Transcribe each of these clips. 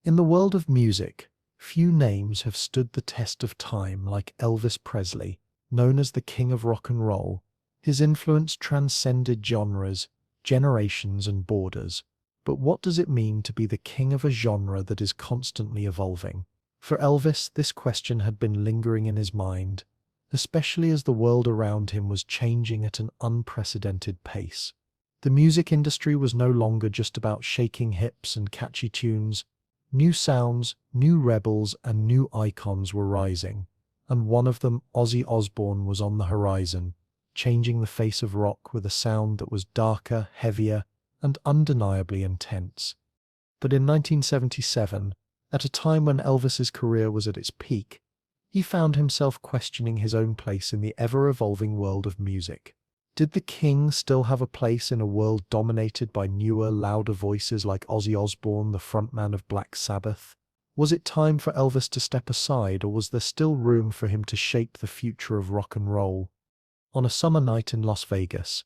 In the world of music, few names have stood the test of time like Elvis Presley, known as the King of Rock and Roll. His influence transcended genres, generations, and borders. But what does it mean to be the king of a genre that is constantly evolving? For Elvis, this question had been lingering in his mind, especially as the world around him was changing at an unprecedented pace. The music industry was no longer just about shaking hips and catchy tunes. New sounds, new rebels, and new icons were rising, and one of them, Ozzy Osbourne, was on the horizon, changing the face of rock with a sound that was darker, heavier, and undeniably intense. But in 1977, at a time when Elvis's career was at its peak, he found himself questioning his own place in the ever-evolving world of music. Did the king still have a place in a world dominated by newer, louder voices like Ozzy Osbourne, the frontman of Black Sabbath? Was it time for Elvis to step aside, or was there still room for him to shape the future of rock and roll? On a summer night in Las Vegas,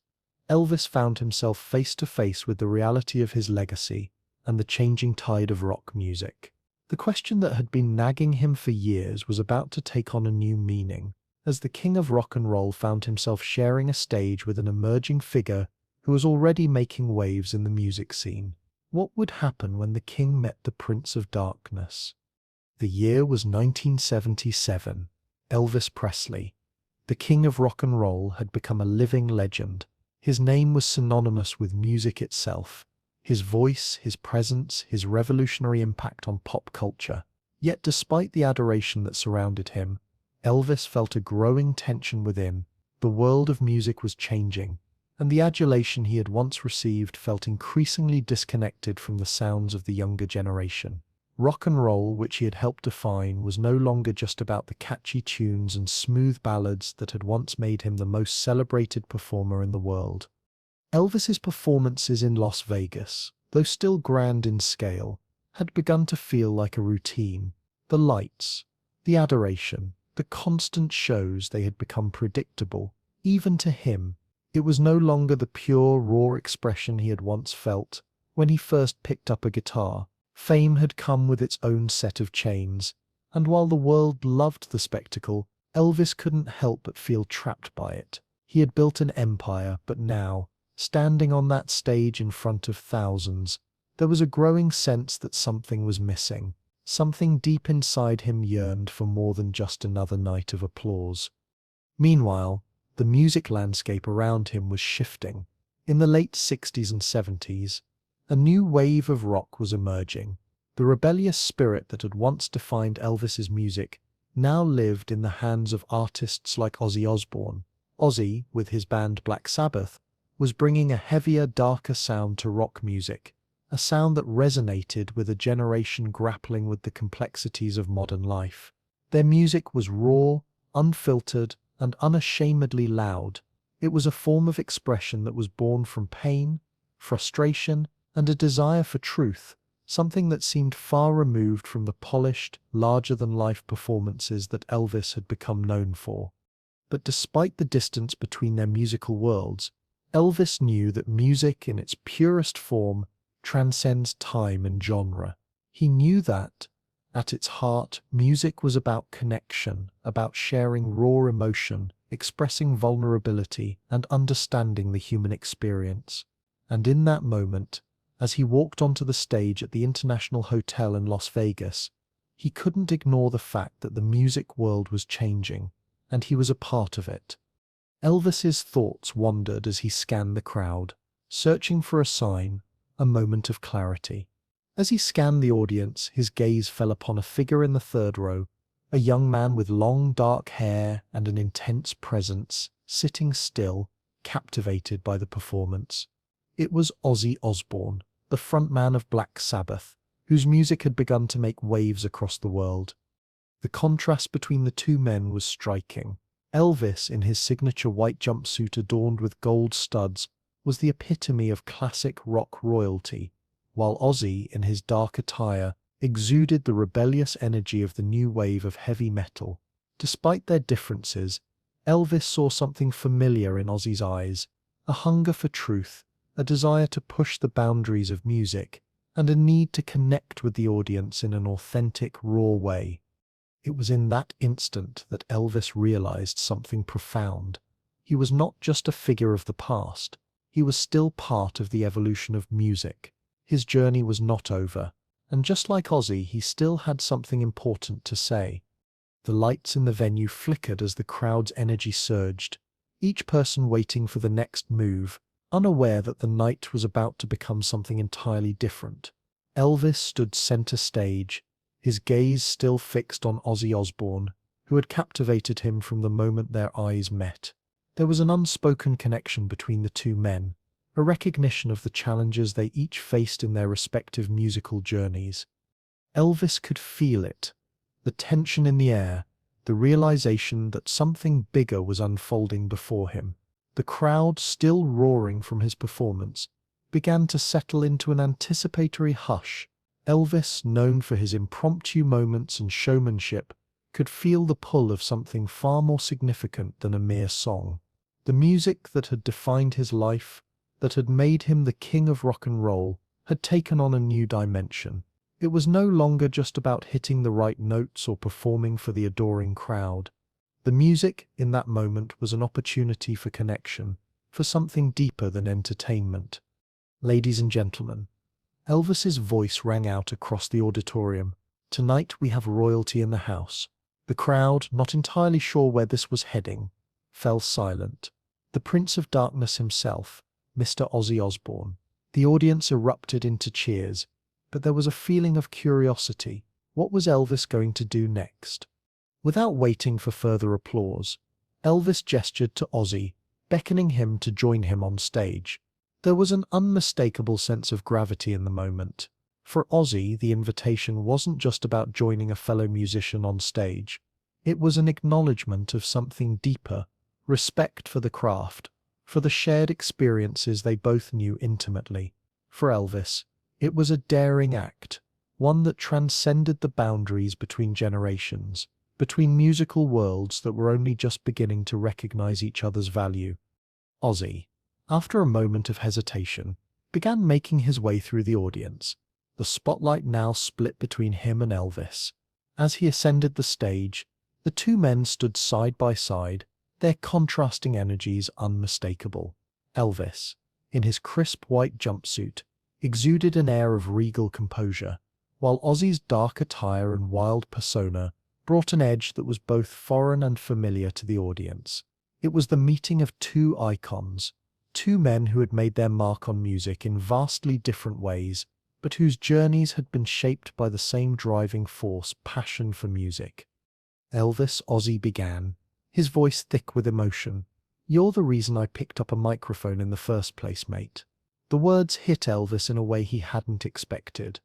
Elvis found himself face to face with the reality of his legacy and the changing tide of rock music. The question that had been nagging him for years was about to take on a new meaning, as the king of rock and roll found himself sharing a stage with an emerging figure who was already making waves in the music scene. What would happen when the king met the Prince of Darkness? The year was 1977. Elvis Presley, the king of rock and roll, had become a living legend. His name was synonymous with music itself. His voice, his presence, his revolutionary impact on pop culture. Yet despite the adoration that surrounded him, Elvis felt a growing tension within. The world of music was changing, and the adulation he had once received felt increasingly disconnected from the sounds of the younger generation. Rock and roll, which he had helped define, was no longer just about the catchy tunes and smooth ballads that had once made him the most celebrated performer in the world. Elvis's performances in Las Vegas, though still grand in scale, had begun to feel like a routine. The lights, the adoration, the constant shows, they had become predictable. Even to him, it was no longer the pure, raw expression he had once felt when he first picked up a guitar. Fame had come with its own set of chains, and while the world loved the spectacle, Elvis couldn't help but feel trapped by it. He had built an empire, but now, standing on that stage in front of thousands, there was a growing sense that something was missing. Something deep inside him yearned for more than just another night of applause. Meanwhile, the music landscape around him was shifting. In the late 60s and 70s, a new wave of rock was emerging. The rebellious spirit that had once defined Elvis's music now lived in the hands of artists like Ozzy Osbourne. Ozzy, with his band Black Sabbath, was bringing a heavier, darker sound to rock music, a sound that resonated with a generation grappling with the complexities of modern life. Their music was raw, unfiltered, and unashamedly loud. It was a form of expression that was born from pain, frustration, and a desire for truth, something that seemed far removed from the polished, larger-than-life performances that Elvis had become known for. But despite the distance between their musical worlds, Elvis knew that music in its purest form transcends time and genre. He knew that, at its heart, music was about connection, about sharing raw emotion, expressing vulnerability, and understanding the human experience. And in that moment, as he walked onto the stage at the International Hotel in Las Vegas, he couldn't ignore the fact that the music world was changing, and he was a part of it. Elvis's thoughts wandered as he scanned the crowd, searching for a sign, a moment of clarity. As he scanned the audience, his gaze fell upon a figure in the third row, a young man with long dark hair and an intense presence, sitting still, captivated by the performance. It was Ozzy Osbourne, the frontman of Black Sabbath, whose music had begun to make waves across the world. The contrast between the two men was striking. Elvis, in his signature white jumpsuit adorned with gold studs, was the epitome of classic rock royalty, while Ozzy, in his dark attire, exuded the rebellious energy of the new wave of heavy metal. Despite their differences, Elvis saw something familiar in Ozzy's eyes, a hunger for truth, a desire to push the boundaries of music, and a need to connect with the audience in an authentic, raw way. It was in that instant that Elvis realized something profound. He was not just a figure of the past, he was still part of the evolution of music. His journey was not over, and just like Ozzy, he still had something important to say. The lights in the venue flickered as the crowd's energy surged, each person waiting for the next move, unaware that the night was about to become something entirely different. Elvis stood center stage, his gaze still fixed on Ozzy Osbourne, who had captivated him from the moment their eyes met. There was an unspoken connection between the two men, a recognition of the challenges they each faced in their respective musical journeys. Elvis could feel it, the tension in the air, the realization that something bigger was unfolding before him. The crowd, still roaring from his performance, began to settle into an anticipatory hush. Elvis, known for his impromptu moments and showmanship, could feel the pull of something far more significant than a mere song. The music that had defined his life, that had made him the king of rock and roll, had taken on a new dimension. It was no longer just about hitting the right notes or performing for the adoring crowd. The music, in that moment, was an opportunity for connection, for something deeper than entertainment. Ladies and gentlemen, Elvis's voice rang out across the auditorium. Tonight we have royalty in the house. The crowd, not entirely sure where this was heading, fell silent. The Prince of Darkness himself, Mr. Ozzy Osbourne. The audience erupted into cheers, but there was a feeling of curiosity. What was Elvis going to do next? Without waiting for further applause, Elvis gestured to Ozzy, beckoning him to join him on stage. There was an unmistakable sense of gravity in the moment. For Ozzy, the invitation wasn't just about joining a fellow musician on stage. It was an acknowledgement of something deeper, respect for the craft, for the shared experiences they both knew intimately. For Elvis, it was a daring act, one that transcended the boundaries between generations, between musical worlds that were only just beginning to recognize each other's value. Ozzy, after a moment of hesitation, began making his way through the audience. The spotlight now split between him and Elvis. As he ascended the stage, the two men stood side by side, their contrasting energies unmistakable. Elvis, in his crisp white jumpsuit, exuded an air of regal composure, while Ozzy's dark attire and wild persona brought an edge that was both foreign and familiar to the audience. It was the meeting of two icons, two men who had made their mark on music in vastly different ways, but whose journeys had been shaped by the same driving force, passion for music. Elvis, Ozzy began, his voice thick with emotion. "You're the reason I picked up a microphone in the first place, mate." The words hit Elvis in a way he hadn't expected.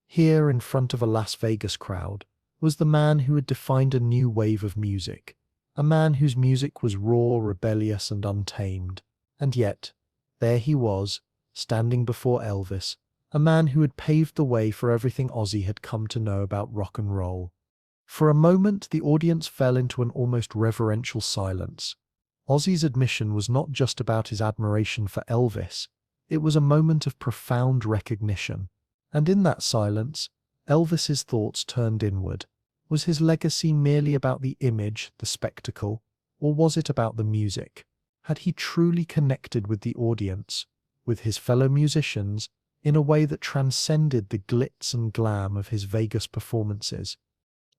Here, in front of a Las Vegas crowd, was the man who had defined a new wave of music, a man whose music was raw, rebellious, and untamed. And yet, there he was, standing before Elvis, a man who had paved the way for everything Ozzy had come to know about rock and roll. For a moment, the audience fell into an almost reverential silence. Ozzy's admission was not just about his admiration for Elvis, it was a moment of profound recognition. And in that silence, Elvis's thoughts turned inward. Was his legacy merely about the image, the spectacle, or was it about the music? Had he truly connected with the audience, with his fellow musicians, in a way that transcended the glitz and glam of his Vegas performances?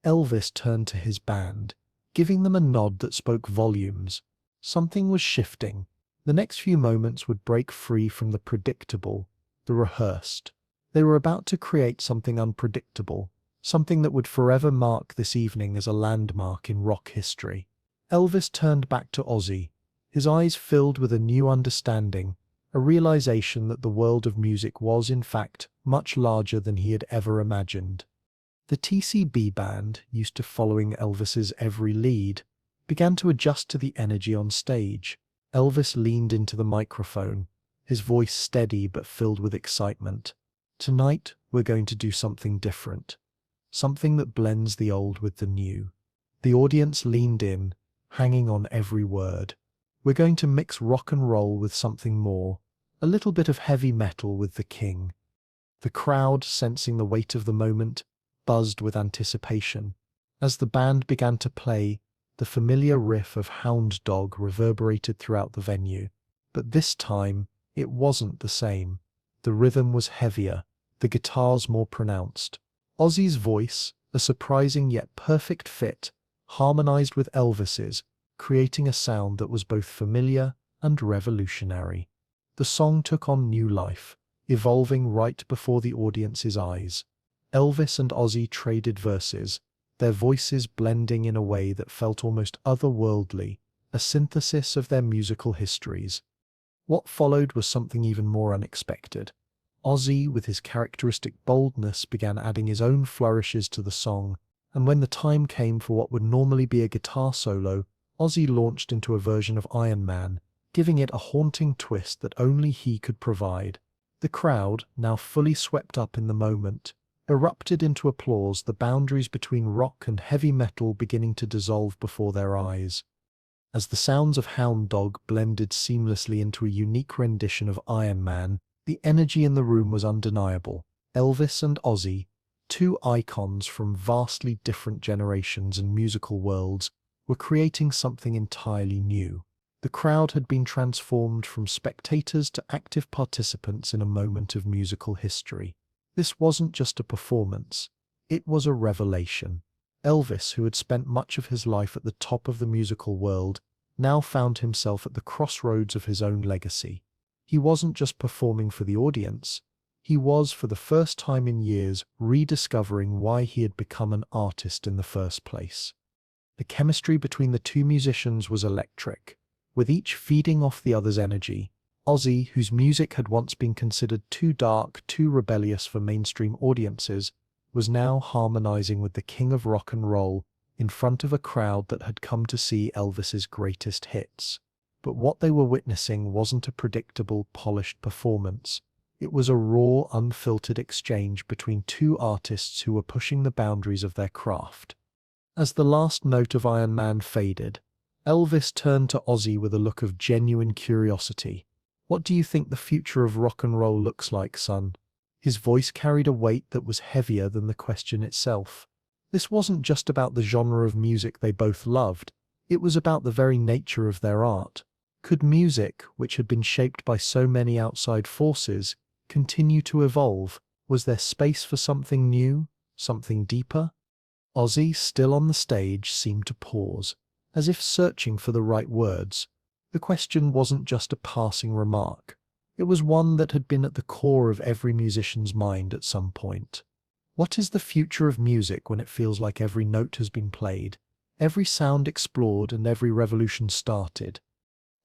Elvis turned to his band, giving them a nod that spoke volumes. Something was shifting. The next few moments would break free from the predictable, the rehearsed. They were about to create something unpredictable, something that would forever mark this evening as a landmark in rock history. Elvis turned back to Ozzy, his eyes filled with a new understanding, a realization that the world of music was, in fact, much larger than he had ever imagined. The TCB band, used to following Elvis's every lead, began to adjust to the energy on stage. Elvis leaned into the microphone, his voice steady but filled with excitement. "Tonight, we're going to do something different. Something that blends the old with the new." The audience leaned in, hanging on every word. "We're going to mix rock and roll with something more, a little bit of heavy metal with the king." The crowd, sensing the weight of the moment, buzzed with anticipation. As the band began to play, the familiar riff of Hound Dog reverberated throughout the venue. But this time, it wasn't the same. The rhythm was heavier, the guitars more pronounced. Ozzy's voice, a surprising yet perfect fit, harmonized with Elvis's, creating a sound that was both familiar and revolutionary. The song took on new life, evolving right before the audience's eyes. Elvis and Ozzy traded verses, their voices blending in a way that felt almost otherworldly, a synthesis of their musical histories. What followed was something even more unexpected. Ozzy, with his characteristic boldness, began adding his own flourishes to the song, and when the time came for what would normally be a guitar solo, Ozzy launched into a version of Iron Man, giving it a haunting twist that only he could provide. The crowd, now fully swept up in the moment, erupted into applause, the boundaries between rock and heavy metal beginning to dissolve before their eyes. As the sounds of Hound Dog blended seamlessly into a unique rendition of Iron Man, the energy in the room was undeniable. Elvis and Ozzy, two icons from vastly different generations and musical worlds, were creating something entirely new. The crowd had been transformed from spectators to active participants in a moment of musical history. This wasn't just a performance, it was a revelation. Elvis, who had spent much of his life at the top of the musical world, now found himself at the crossroads of his own legacy. He wasn't just performing for the audience, he was, for the first time in years, rediscovering why he had become an artist in the first place. The chemistry between the two musicians was electric, with each feeding off the other's energy. Ozzy, whose music had once been considered too dark, too rebellious for mainstream audiences, was now harmonizing with the king of rock and roll in front of a crowd that had come to see Elvis's greatest hits. But what they were witnessing wasn't a predictable, polished performance. It was a raw, unfiltered exchange between two artists who were pushing the boundaries of their craft. As the last note of Iron Man faded, Elvis turned to Ozzy with a look of genuine curiosity. "What do you think the future of rock and roll looks like, son?" His voice carried a weight that was heavier than the question itself. This wasn't just about the genre of music they both loved, it was about the very nature of their art. Could music, which had been shaped by so many outside forces, continue to evolve? Was there space for something new, something deeper? Ozzy, still on the stage, seemed to pause, as if searching for the right words. The question wasn't just a passing remark. It was one that had been at the core of every musician's mind at some point. What is the future of music when it feels like every note has been played, every sound explored, and every revolution started?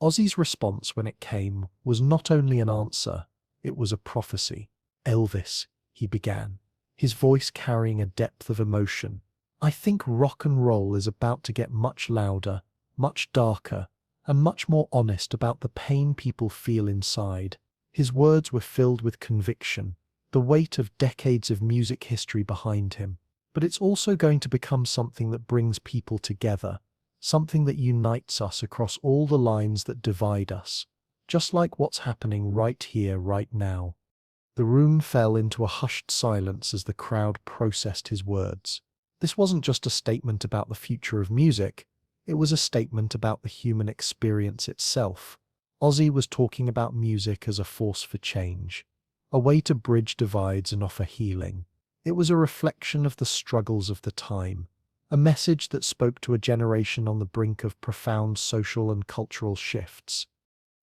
Ozzy's response when it came was not only an answer, it was a prophecy. "Elvis," he began, his voice carrying a depth of emotion, "I think rock and roll is about to get much louder, much darker, and much more honest about the pain people feel inside." His words were filled with conviction, the weight of decades of music history behind him. But it's also going to become something that brings people together, something that unites us across all the lines that divide us, just like what's happening right here, right now. The room fell into a hushed silence as the crowd processed his words. This wasn't just a statement about the future of music, it was a statement about the human experience itself. Ozzy was talking about music as a force for change, a way to bridge divides and offer healing. It was a reflection of the struggles of the time, a message that spoke to a generation on the brink of profound social and cultural shifts.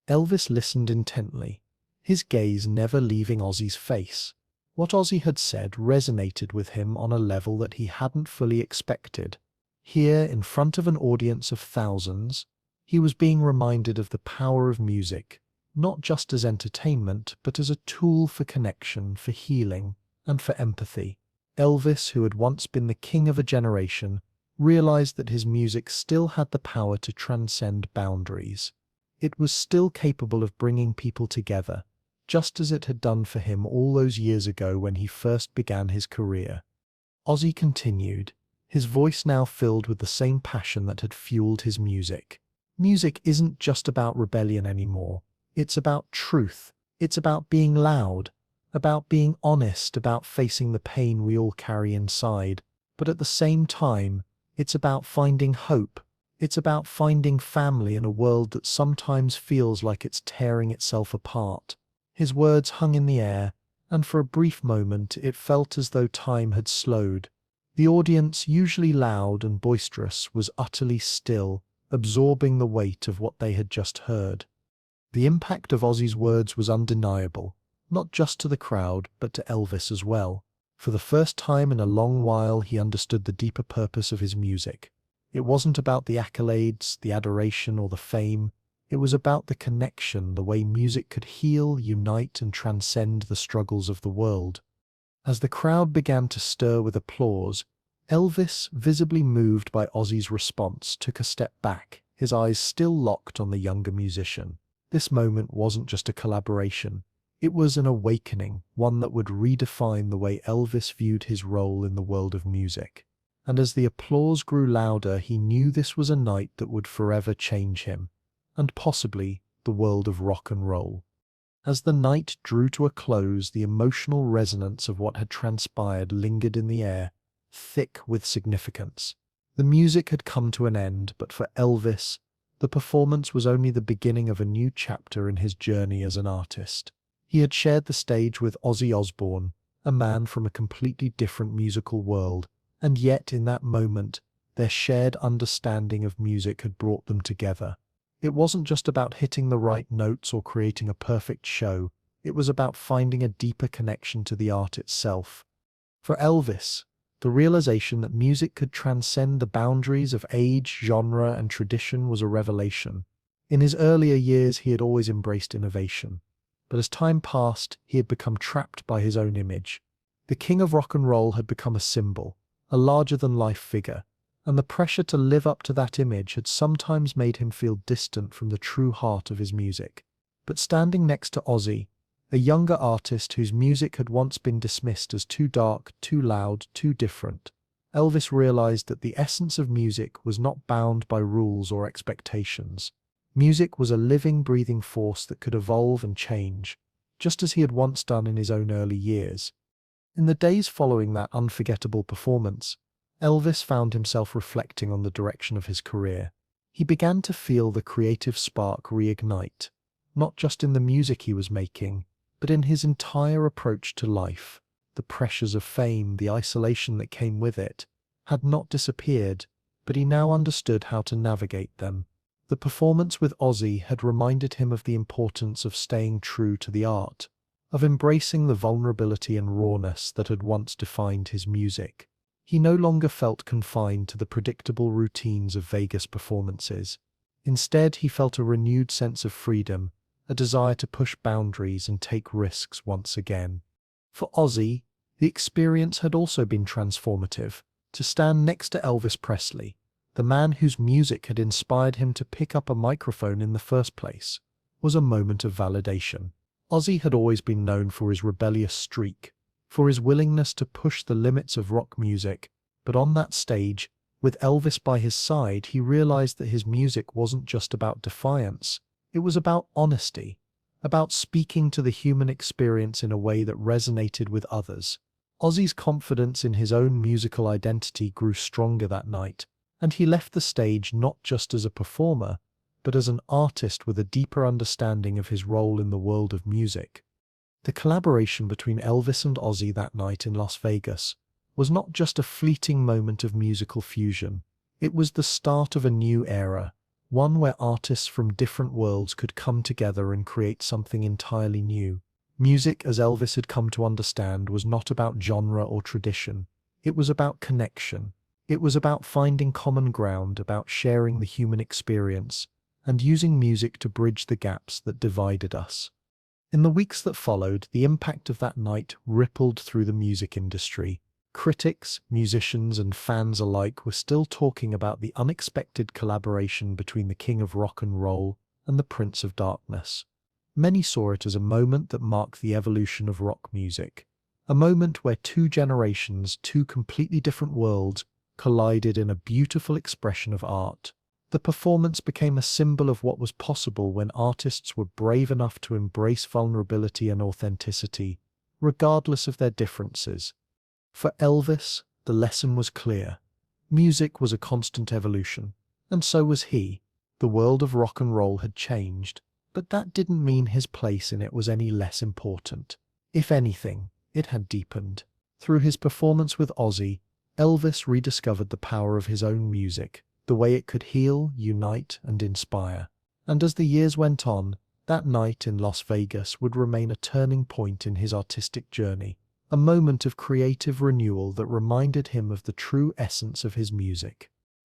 Elvis listened intently, his gaze never leaving Ozzy's face. What Ozzy had said resonated with him on a level that he hadn't fully expected. Here, in front of an audience of thousands, he was being reminded of the power of music, not just as entertainment, but as a tool for connection, for healing, and for empathy. Elvis, who had once been the king of a generation, realized that his music still had the power to transcend boundaries. It was still capable of bringing people together, just as it had done for him all those years ago when he first began his career. Ozzy continued, his voice now filled with the same passion that had fueled his music. Music isn't just about rebellion anymore. It's about truth. It's about being loud, about being honest, about facing the pain we all carry inside. But at the same time, it's about finding hope. It's about finding family in a world that sometimes feels like it's tearing itself apart. His words hung in the air, and for a brief moment it felt as though time had slowed. The audience, usually loud and boisterous, was utterly still, absorbing the weight of what they had just heard. The impact of Ozzy's words was undeniable, not just to the crowd, but to Elvis as well. For the first time in a long while, he understood the deeper purpose of his music. It wasn't about the accolades, the adoration, or the fame. It was about the connection, the way music could heal, unite, and transcend the struggles of the world. As the crowd began to stir with applause, Elvis, visibly moved by Ozzy's response, took a step back, his eyes still locked on the younger musician. This moment wasn't just a collaboration. It was an awakening, one that would redefine the way Elvis viewed his role in the world of music. And as the applause grew louder, he knew this was a night that would forever change him, and possibly the world of rock and roll. As the night drew to a close, the emotional resonance of what had transpired lingered in the air, thick with significance. The music had come to an end, but for Elvis, the performance was only the beginning of a new chapter in his journey as an artist. He had shared the stage with Ozzy Osbourne, a man from a completely different musical world, and yet in that moment, their shared understanding of music had brought them together. It wasn't just about hitting the right notes or creating a perfect show, it was about finding a deeper connection to the art itself. For Elvis, the realization that music could transcend the boundaries of age, genre, and tradition was a revelation. In his earlier years, he had always embraced innovation. But as time passed, he had become trapped by his own image. The king of rock and roll had become a symbol, a larger-than-life figure, and the pressure to live up to that image had sometimes made him feel distant from the true heart of his music. But standing next to Ozzy, a younger artist whose music had once been dismissed as too dark, too loud, too different, Elvis realized that the essence of music was not bound by rules or expectations. Music was a living, breathing force that could evolve and change, just as he had once done in his own early years. In the days following that unforgettable performance, Elvis found himself reflecting on the direction of his career. He began to feel the creative spark reignite, not just in the music he was making, but in his entire approach to life. The pressures of fame, the isolation that came with it, had not disappeared, but he now understood how to navigate them. The performance with Ozzy had reminded him of the importance of staying true to the art, of embracing the vulnerability and rawness that had once defined his music. He no longer felt confined to the predictable routines of Vegas performances. Instead, he felt a renewed sense of freedom, a desire to push boundaries and take risks once again. For Ozzy, the experience had also been transformative. To stand next to Elvis Presley, the man whose music had inspired him to pick up a microphone in the first place, was a moment of validation. Ozzy had always been known for his rebellious streak, for his willingness to push the limits of rock music, but on that stage, with Elvis by his side, he realized that his music wasn't just about defiance, it was about honesty, about speaking to the human experience in a way that resonated with others. Ozzy's confidence in his own musical identity grew stronger that night, and he left the stage not just as a performer, but as an artist with a deeper understanding of his role in the world of music. The collaboration between Elvis and Ozzy that night in Las Vegas was not just a fleeting moment of musical fusion. It was the start of a new era, one where artists from different worlds could come together and create something entirely new. Music, as Elvis had come to understand, was not about genre or tradition. It was about connection. It was about finding common ground, about sharing the human experience, and using music to bridge the gaps that divided us. In the weeks that followed, the impact of that night rippled through the music industry. Critics, musicians, and fans alike were still talking about the unexpected collaboration between the King of Rock and Roll and the Prince of Darkness. Many saw it as a moment that marked the evolution of rock music, a moment where two generations, two completely different worlds, collided in a beautiful expression of art. The performance became a symbol of what was possible when artists were brave enough to embrace vulnerability and authenticity, regardless of their differences. For Elvis, the lesson was clear. Music was a constant evolution, and so was he. The world of rock and roll had changed, but that didn't mean his place in it was any less important. If anything, it had deepened. Through his performance with Ozzy, Elvis rediscovered the power of his own music, the way it could heal, unite, and inspire. And as the years went on, that night in Las Vegas would remain a turning point in his artistic journey, a moment of creative renewal that reminded him of the true essence of his music.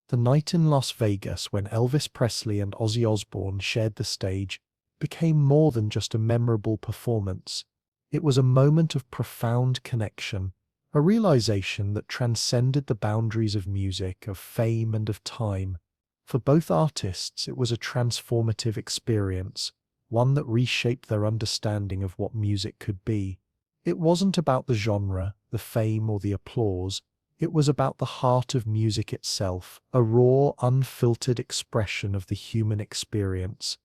The night in Las Vegas when Elvis Presley and Ozzy Osbourne shared the stage became more than just a memorable performance. It was a moment of profound connection, a realization that transcended the boundaries of music, of fame, and of time. For both artists, it was a transformative experience, one that reshaped their understanding of what music could be. It wasn't about the genre, the fame, or the applause. It was about the heart of music itself, a raw, unfiltered expression of the human experience.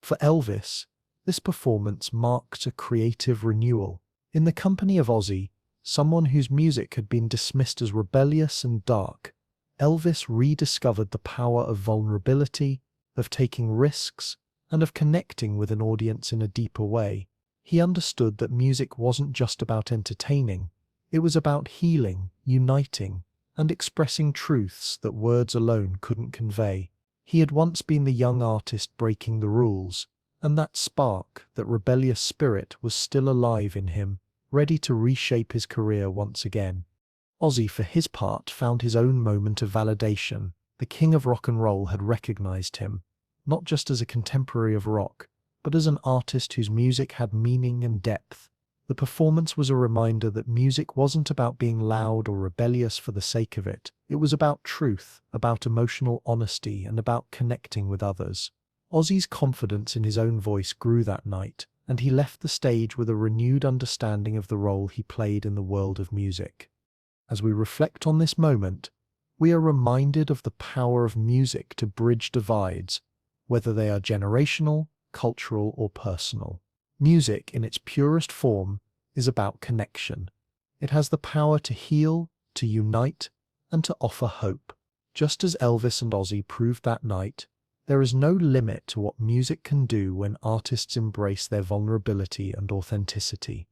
For Elvis, this performance marked a creative renewal. In the company of Ozzy, someone whose music had been dismissed as rebellious and dark, Elvis rediscovered the power of vulnerability, of taking risks, and of connecting with an audience in a deeper way. He understood that music wasn't just about entertaining, it was about healing, uniting, and expressing truths that words alone couldn't convey. He had once been the young artist breaking the rules, and that spark, that rebellious spirit, was still alive in him, ready to reshape his career once again. Ozzy, for his part, found his own moment of validation. The king of rock and roll had recognized him, not just as a contemporary of rock, but as an artist whose music had meaning and depth. The performance was a reminder that music wasn't about being loud or rebellious for the sake of it. It was about truth, about emotional honesty, and about connecting with others. Ozzy's confidence in his own voice grew that night, and he left the stage with a renewed understanding of the role he played in the world of music. As we reflect on this moment, we are reminded of the power of music to bridge divides, whether they are generational, cultural, or personal. Music, in its purest form, is about connection. It has the power to heal, to unite, and to offer hope. Just as Elvis and Ozzy proved that night, there is no limit to what music can do when artists embrace their vulnerability and authenticity.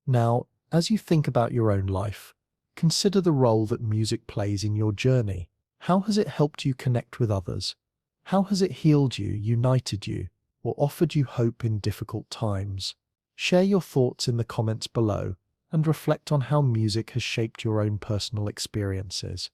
Now, as you think about your own life, consider the role that music plays in your journey. How has it helped you connect with others? How has it healed you, united you, or offered you hope in difficult times? Share your thoughts in the comments below and reflect on how music has shaped your own personal experiences.